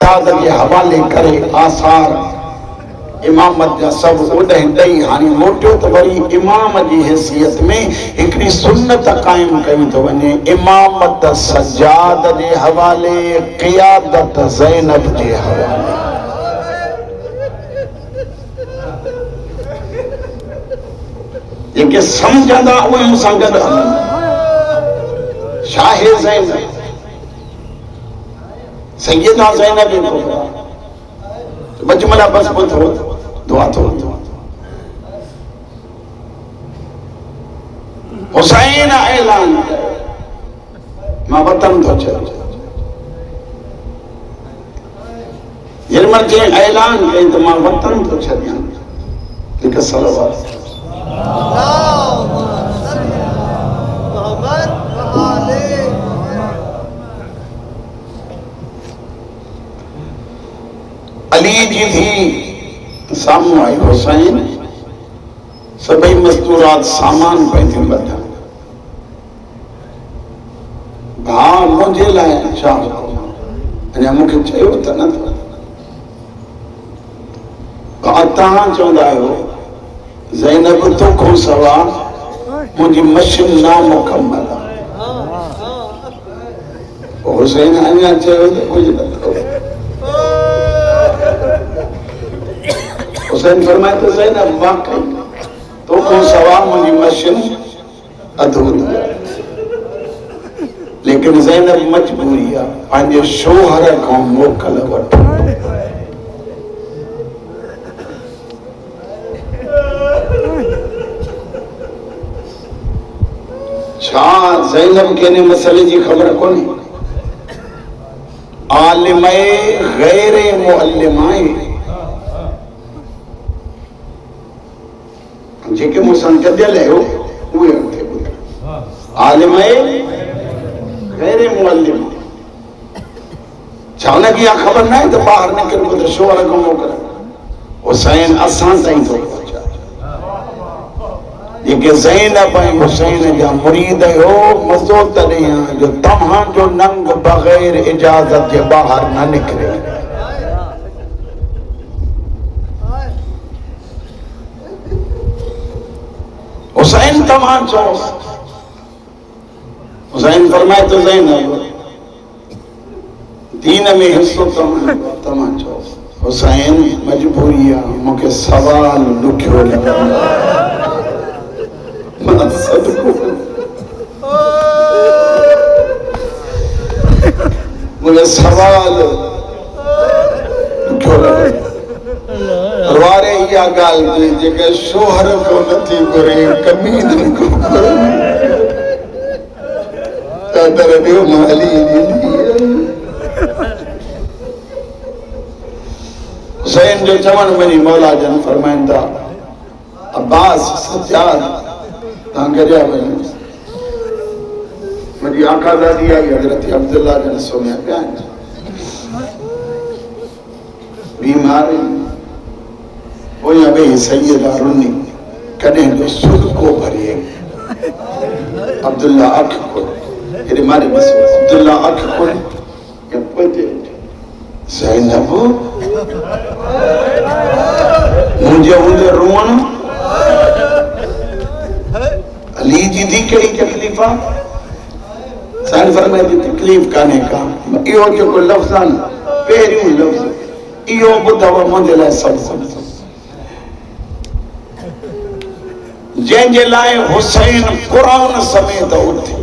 सज्जाद के हवाले करे आसार इमामत जा सब उॾे ॾेई हाणे मोटियो त वरी इमाम जी हैसियत में हिकिड़ी सुन्नत क़ाइमु कई थो वञे इमामत सज्जाद जे हवाले क़ियादत ज़ैनब जे हवाले। जेके सम्झंदा उहे मूंसां गॾु शाहे ज़ैनब सैयदा ज़ैनब मजमला बस ॿुधो दुआ थो हुसैन ऐलान मां वतन थो छॾियां निर्मल जे ऐलान कई त मां वतन थो छॾियां हिकु सलवात अली जी थी साम्हूं आई हुसैन सभई मस्तूरात सामान पंहिंजे वठनि भाउ मुंहिंजे लाइ छा अञा मूंखे चयो त न तव्हां चवंदा आहियो ज़ैनब तोखां सवाइ मुंहिंजी मशीन नामुकम्मल आहे। हुसैन अञा चयो त कुझु नथो हुसैन फरमाए त ज़ैनब वाकई तोखां सवाइ मुंहिंजी मशीन अधूरी आहे लेकिन ज़ैनब मजबूरी आहे पंहिंजे शोहर खां मोकल वठो। छा ज़ैनब खे इन मसइले जी ख़बर कोन्हे आलिमे गैर मुअल्लिमाए जेके मूंसां गॾियल आहियो उहे मूंखे ॿुधायो आलिमे गैर मुअल्लिम छा हुनखे इहा ख़बर न आहे त ॿाहिरि निकिरबो त शोहर खां मोकल हुसैन असां ताईं थो पहुचाए जेके ज़ैनब ऐं हुसैन जा मुरीद हो मज़ो तॾहिं आहे जो तव्हांजो नंग बग़ैर इजाज़त जे ॿाहिरि न निकिरे। हुसैन तव्हां चओ हुसैन फरमाए तो ज़ैनब दीन में हिस्सो तव्हां चओ हुसैन मजबूरी आहे मूंखे सवाल ॾुखियो लॻंदो मुझे सवाल क्यों लगे वारे या गाल दे जेके शोहर को नथी करे कमीन को करे तादर दियो माली दी हुसैन जो चवण मनी मौला जन फरमाइंदा अब्बास सज्जाद तां गया वञो मुंहिंजी आकाज़ादी आई हज़रत अब्दुल्ला जन सुम्हिया पिया आहिनि बीमारी पोयां वेही सैयदा रुनी कॾहिं जो सुॾको भरिए अब्दुल्ला अख खोल हेॾे मारे बसि अब्दुल्ला अख खोल ज़ैनब मुंहिंजे हूंदे रोअण अली जी दी कहिड़ी तकलीफ़ आहे साईं फरमाए थी तकलीफ़ कान्हे का इहो जेको लफ़्ज़ आहे न पहिरियों लफ़्ज़ इहो ॿुधव मुंहिंजे लाइ सभु जंहिंजे लाइ हुसैन क़ुरान समेत उथी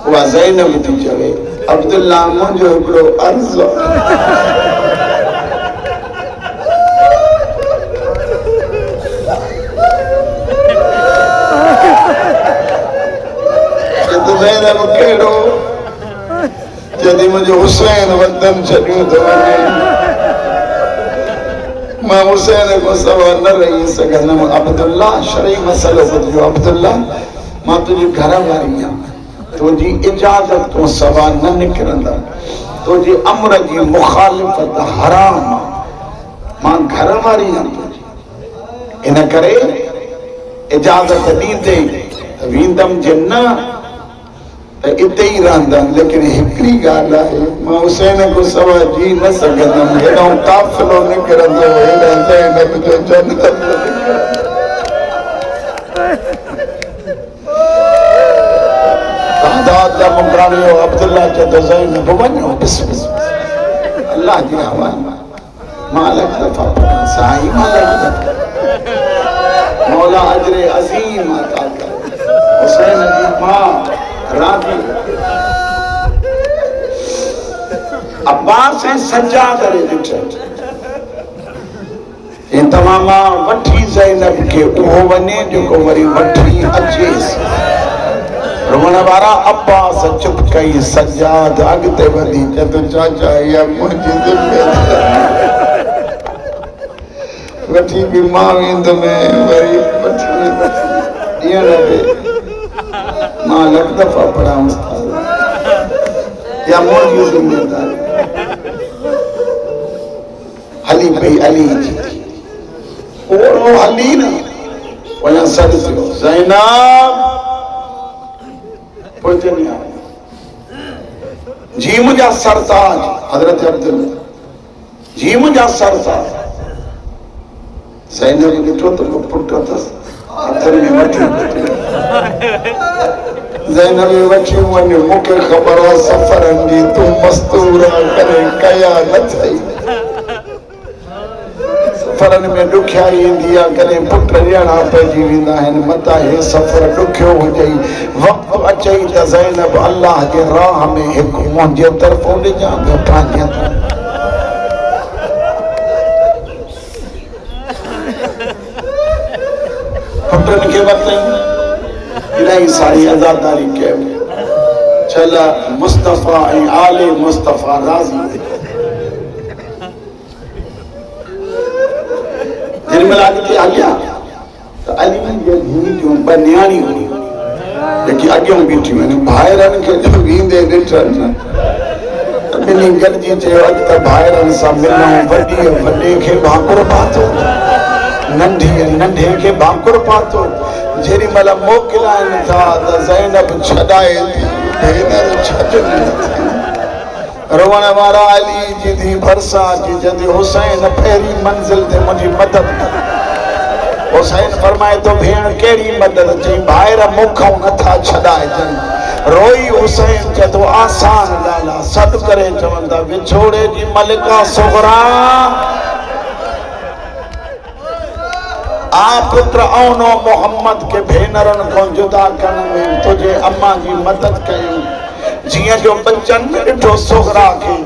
उहा ज़ैनब थी चवे अब्दुल्ला मुंहिंजो हिकिड़ो अर्ज़ ज़ैनब कहिड़ो जॾहिं मुंहिंजो हुसैन वतन छॾियो थो वञे मां हुसैन खां सवाइ न रही सघंदमि अब्दुल्ला शरई मसइलो ॿुधियो अब्दुल्ला मां तुंहिंजी घर वारी आहियां तुंहिंजी इजाज़त खां सवाइ न निकिरंदमि तुंहिंजे अमर जी मुखालिफ़त हराम आहे मां घर वारी आहियां तुंहिंजी इन करे इजाज़त ॾींदे वेंदमि जे न इते ही रहंदा, लेकिन हिकड़ी ॻाल्हि आहे, मां हुसैन को सवा जी न सघंदमि। हेॾो काफ़िलो निकिरंदो, हेॾा ज़ैनब जो जनम तादाद जा मुकराणियो अब्दुल्ला चयो ज़ैनब वञो बिस बिस अल्लाह जी हवाले मां अलॻि दफ़ा पढ़ां साईं, मां अलॻि दफ़ा मौला अजरे अज़ीम अता करे। हुसैन जी मां राज़ी अब्बास ऐं सजा करे ॾिठनि ऐं तमामा वठी ज़ैनब खे उहो वञे जेको वरी वठी अचेसि। रोअण वारा अब्बास चुप कई, सजाद अॻिते वधी चयो चाचा इहा मुंहिंजी ज़िम्मेदारी वठी बि मां वेंदुमि वरी वठी ईअं न थिए। मां अलॻि दफ़ा पढ़ां उस्ताद, या मुंहिंजी ज़िम्मेदारी हली पई अली जी ओड़ो हली न वञा सॾ थियो ज़ैनब पोइ जी मुंहिंजा सरताज हज़रत अब्दुल्ला जी मुंहिंजा सरताज। ज़ैनब ॾिठो त को पुटु अथसि हथनि में वठी ज़ैनब वठी वञ, मूंखे ख़बर आहे सफ़रनि जी तूं मस्तूर करे कया न थई। सफ़रनि में ॾुखियाई ईंदी आहे, कॾहिं पुट ॼणा पइजी वेंदा आहिनि, मतां हे सफ़र ॾुखियो हुजई, वक़्तु अचई त ज़ैनब अल्लाह जे राह में हिकु मुंहिंजे तरफ़ो ॾिजां ॿियो पंहिंजे तरफ़। पुटनि खे वरितई, इलाही सारी अज़ादारी कयई, चल मुस्तफ़ा ऐं आले मुस्तफ़ा राज़ी। जिन महिल अॻिते हलिया त अली जी धीउ जूं ॿ न्याणियूं हुयूं जेकी अॻियां बीठियूं आहिनि। भाइरनि खे वींदे ॾिठनि त ॿिन्ही गॾिजी चयो अॼु त भाइरनि सां मिलूं, वॾीअ वॾे खे भाकुर पातो, नंढीअ नंढे खे भाकुर पातो। जेॾी महिल मोकिलाइनि था त ज़ैनब छॾाए थी, भेनर छॾनि। रोअण वारा अली जी धीउ भरिसां अची चवंदी हुसैन पहिरीं मंज़िल ते मुंहिंजी मदद कर। हुसैन फरमाए थो भेण कहिड़ी मदद? चई भाइर मूंखां नथा छॾाइजनि। रोई हुसैन चए थो आसान ॻाल्हि आहे, सॾु करे चवंदा विछोड़े जी मलिका सुगरा आ पुत्र औनो मोहम्मद के भेनरनि खां जुदा करण में तुंहिंजे अम्मा जी मदद कयूं। जीअं जो बच्चनि ॾिठो सोगरा खे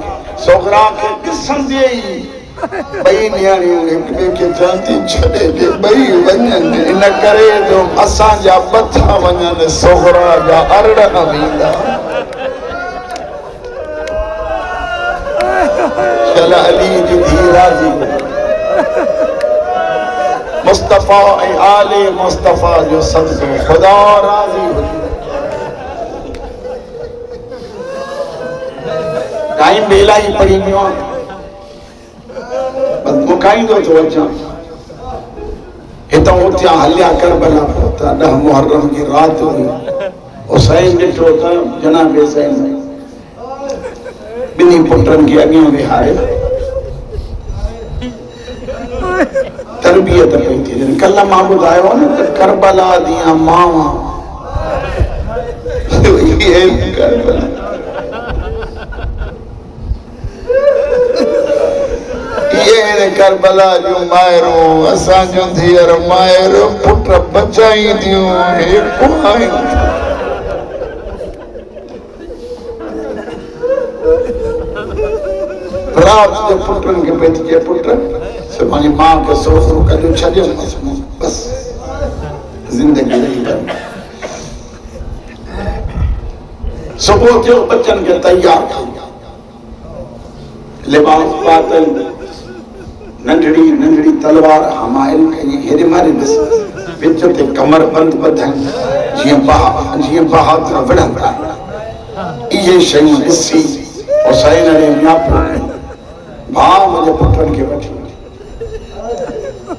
ॾिसंदे ई ॿई न्याणियूं हिक ॿिए खे चवंदी छॾे ॾे, ॿई वञनि, इन करे जो असांजा मथां वञनि सोगरा जा अरड़ वेंदा। चल अली जी धीउ राज़ी, मुस्तफ़ा ऐं आले मुस्तफ़ा जो सदको ख़ुदा राज़ी हुजे। टाइम बि इलाही पड़ी वियो आहे, बस मुकाईंदो थो अचां। हितां उथिया हलिया करबला पहुता, 10 मुहर्रम की रात हुई। हुसैन ॾिठो त जनाबे ज़ैन ॿिन्ही पुटनि खे अॻियां विहारे तरबियत पई थी। कल्ह मां ॿुधायो न त करबला ॾींहुं मावा करबला जूं मायरूं असांजूं धीअर मायर पुट बचाईंदियूं रात जो पुटनि खे पई चए पुट सुभाणे मां खे सोचो कॾहिं छॾियोसि बस ज़िंदगी रही वई। सुबुह थियो बच्चनि खे तैयार कयो, लिबास पातल, नंढड़ी नंढड़ी तलवार हमायल कई। हेॾे मारे ॾिस विच ते कमर बंद ॿधनि जीअं बहादुर विढ़ंदा। इहे शयूं ॾिसी हुसैन ने न्यापो भाउ मुंहिंजे पुटनि खे वठी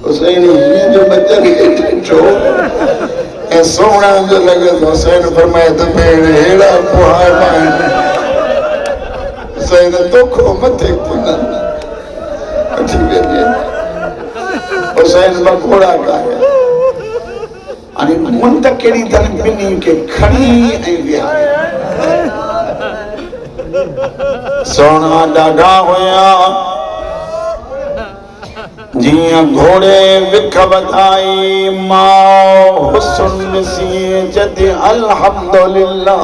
हुसैन हीअं जो बचनि खे ॾिठो सोना जो लगे तो हुसैन फरमाए तो भेड़ हेड़ा पुहार पाए हुसैन तो खो मथे कुनन अच्छी बेटी हुसैन बकोड़ा का है अरे मुंतकिरी तन बिनी के खड़ी ऐं विहारे सोना डाढा हुया जिया घोड़े विख वधाई मां हुस्न सी जदि अल्हम्दुलिल्लाह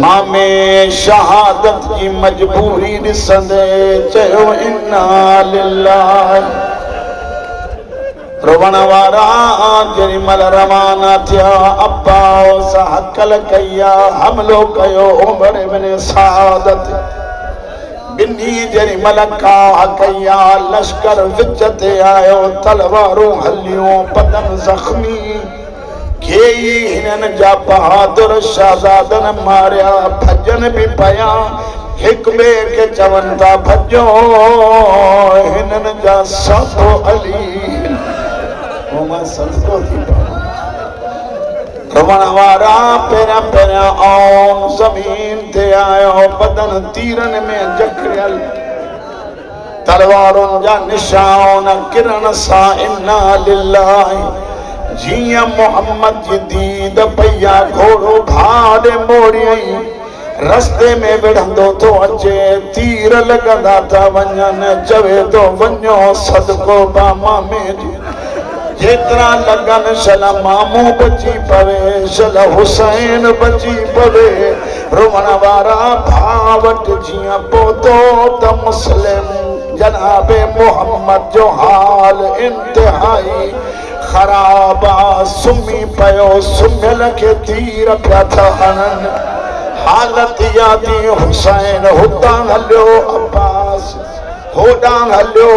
मां में शहादत की मजबूरी ॾिसंदे चयो इन्ना लिल्लाह रोवण वारा जेॾी महिल रवाना थिया अब्बास हकल कया हमलो कयो उमर इब्न सादत बिन्ही जेॾी महिल काह कया लश्कर विच ते आयो तलवारूं हलियूं बदन ज़ख्मी केई हिननि जा बहादुर शहज़ादनि मारिया भॼन बि पया हिक ॿिए खे चवनि था भॼो हिननि जा सभु अली रवण वारा पहिरियां पहिरियां आऊं ज़मीन ते आयो बदन तीरनि में जकड़ियल तलवारुनि जा निशान किरण सां इन्ना लिल्लाहि जियां मोहम्मद जी दीद पया घोड़ो भाड़े मोड़ियई रस्ते में विढ़ंदो तो अचे तीर लॻंदा था वञनि चवे तो वञो सदको बामा में जेतिरा लगन शल मामू बची पवे शल हुसैन बची पवे रोवण वारा भावट जियां पहुतो त मुस्लिम जनाबे मोहम्मद जो हाल इंतहाई ख़राब सुम्ही पयो सुम्हियल खे तीर पिया था हणनि हालत यादी हुसैन हुतां हलियो अब्बास होॾां हलियो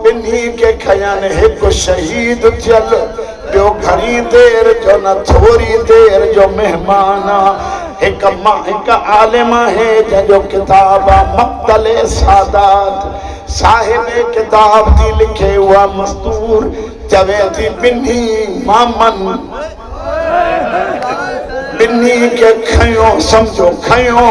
बिन्ही के खयन हिकु शहीद थियल ॿियो घणी देर जो न थोरी देर जो मेहमान हिक आलिम है जंहिंजो किताब मक़तले सादात साहिब किताब थी लिखे हुआ मस्तूर चवे थी बिन्ही मामन बिन्ही के खयो समझो खयो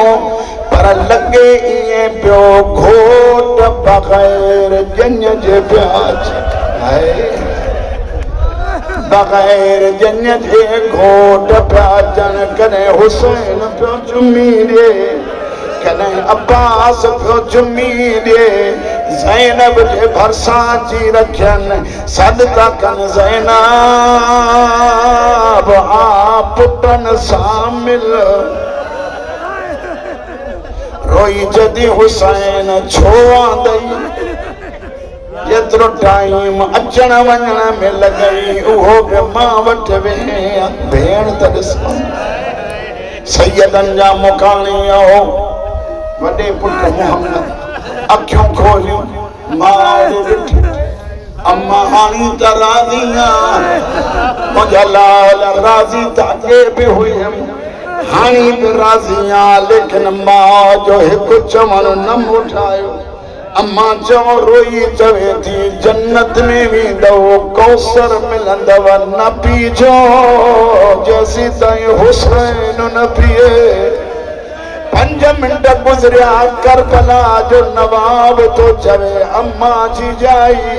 पर लगे इए पियो घोट बग़ैर जंज जे प्याज है बग़ैर जंज जे घोट प्याजन कने हुसैन पियो चुमी ॾे कने अब्बास पियो चुमी ॾे ज़ैनब जे भरसां अची रखियनि सद था कनि ज़ैनब आ पुटनि सां मिल रोई जदी हुसैन छो आंदई जेतिरो टाइम अचण वञण में लॻई उहो बि मां वटि वेह भेण त ॾिसो सैयदनि जा मुकाणी हो वॾे पुट मोहम्मद अखियूं खोलियूं मां ॾिठी अम्मा हाणी त राज़ी मुंहिंजा लाल राज़ी त अॻे बि हुयमि हाणी बि राज़ी लेकिन मां जो हिकु चवण न मुठायो अम्मा चओ रोई चवे थी जन्नत में वेंदव कौसर मिलंदव न पीजो जेसी ताईं हुसैन न पिए 5 मिंट गुज़रिया करबला जो नवाब तो चवे अम्मा जी जाई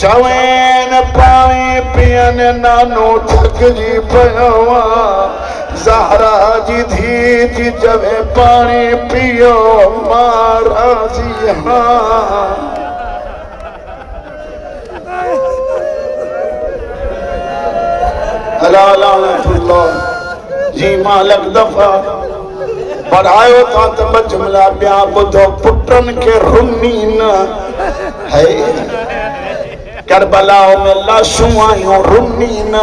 चवेन पाणी पियन नानो थकजी पियो ज़हरा जी धी जी चवे पाणी पियो मां राज़ी हाँ अला लानतुल्लाह जी मालक दफ़ा बढ़ायो था त बजमला ॿिया ॿुधो पुटनि खे रुनी न है करबला में लाशूं आहियूं रुनी न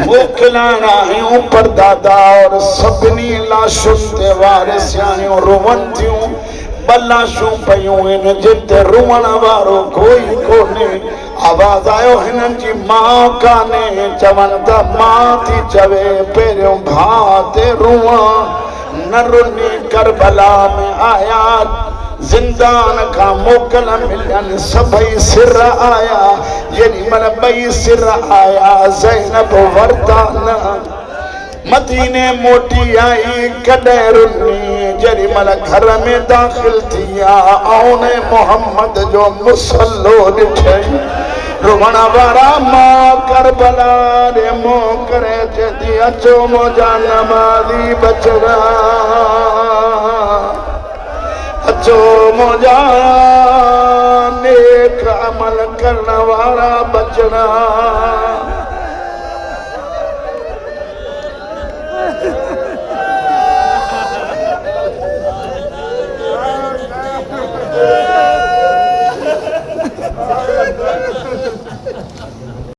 मोकिलाइण आहियूं परदादा और सभिनी लाशुनि ते वारिस आहियूं रुवनि थियूं 2 लाशूं पयूं आहिनि जिते रुवण वारो कोई कोन्हे आवाज़ आयो हिननि जी मां कान्हे चवनि था मां थी चवे पहिरियों भाउ ते रुवां न रुनी करबला में आया जिंदान का मोकल मिलन सभई सिर आया जेॾी महिल ॿई सिर आया ज़ैनब वरदान मदीने मोटी आई कॾहिं रुनी जेॾी महिल घर में दाख़िल थी आउने मोहम्मद जो मुसल्लो ॾिठई रुवण वारा मां करबला रे मोह करे चेती अचो मुंहिंजा नमाज़ी बचड़ा अचो मुंहिंजा नेक अमल करण वारा बचड़ा